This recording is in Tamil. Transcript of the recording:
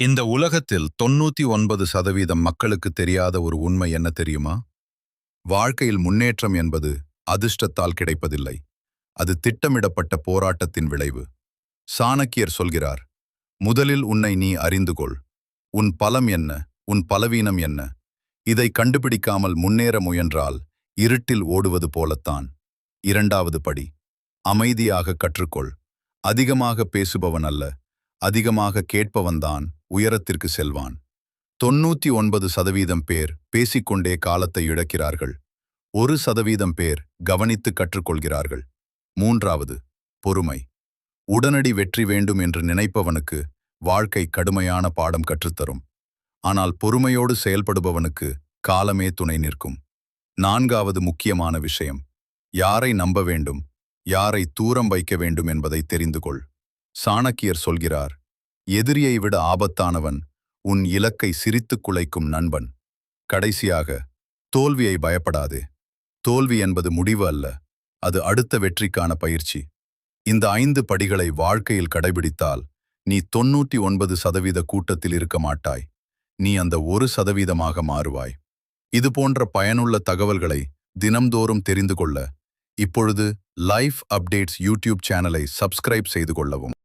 இந்த உலகத்தில் 99% மக்களுக்கு தெரியாத ஒரு உண்மை என்ன தெரியுமா? வாழ்க்கையில் முன்னேற்றம் என்பது அதிர்ஷ்டத்தால் கிடைப்பதில்லை. அது திட்டமிடப்பட்ட போராட்டத்தின் விளைவு. சாணக்கியர் சொல்கிறார், முதலில் உன்னை நீ அறிந்து கொள். உன் பலம் என்ன? உன் பலவீனம் என்ன? இதை கண்டுபிடிக்காமல் முன்னேற முயன்றால் இருட்டில் ஓடுவது போலத்தான். இரண்டாவது படி, அமைதியாக கற்றுக்கொள். அதிகமாக பேசுபவன் அல்ல, அதிகமாக கேட்பவன்தான் உயரத்திற்கு செல்வான். 99% பேர் பேசிக்கொண்டே காலத்தை இழக்கிறார்கள். 1% பேர் கவனித்து கற்றுக்கொள்கிறார்கள். மூன்றாவது, பொறுமை. உடனடி வெற்றி வேண்டும் என்று நினைப்பவனுக்கு வாழ்க்கை கடுமையான பாடம் கற்றுத்தரும். ஆனால் பொறுமையோடு செயல்படுபவனுக்கு காலமே துணை நிற்கும். நான்காவது முக்கியமான விஷயம், யாரை நம்ப வேண்டும், யாரை தூரம் வைக்க வேண்டும் என்பதை தெரிந்து கொள். சாணக்கியர் சொல்கிறார், எதிரியை விட ஆபத்தானவன் உன் இலக்கை சிரித்துக் குலைக்கும் நண்பன். கடைசியாக, தோல்வியை பயப்படாதே. தோல்வி என்பது முடிவு அல்ல, அது அடுத்த வெற்றிக்கான பயிற்சி. இந்த 5 படிகளை வாழ்க்கையில் கடைபிடித்தால் நீ 99% கூட்டத்தில் இருக்க மாட்டாய். நீ அந்த 1%ஆக மாறுவாய். இது போன்ற பயனுள்ள தகவல்களை தினம்தோறும் தெரிந்து கொள்ள இப்பொழுது லைஃப் அப்டேட்ஸ் யூடியூப் சேனலை சப்ஸ்கிரைப் செய்து கொள்ளவும்.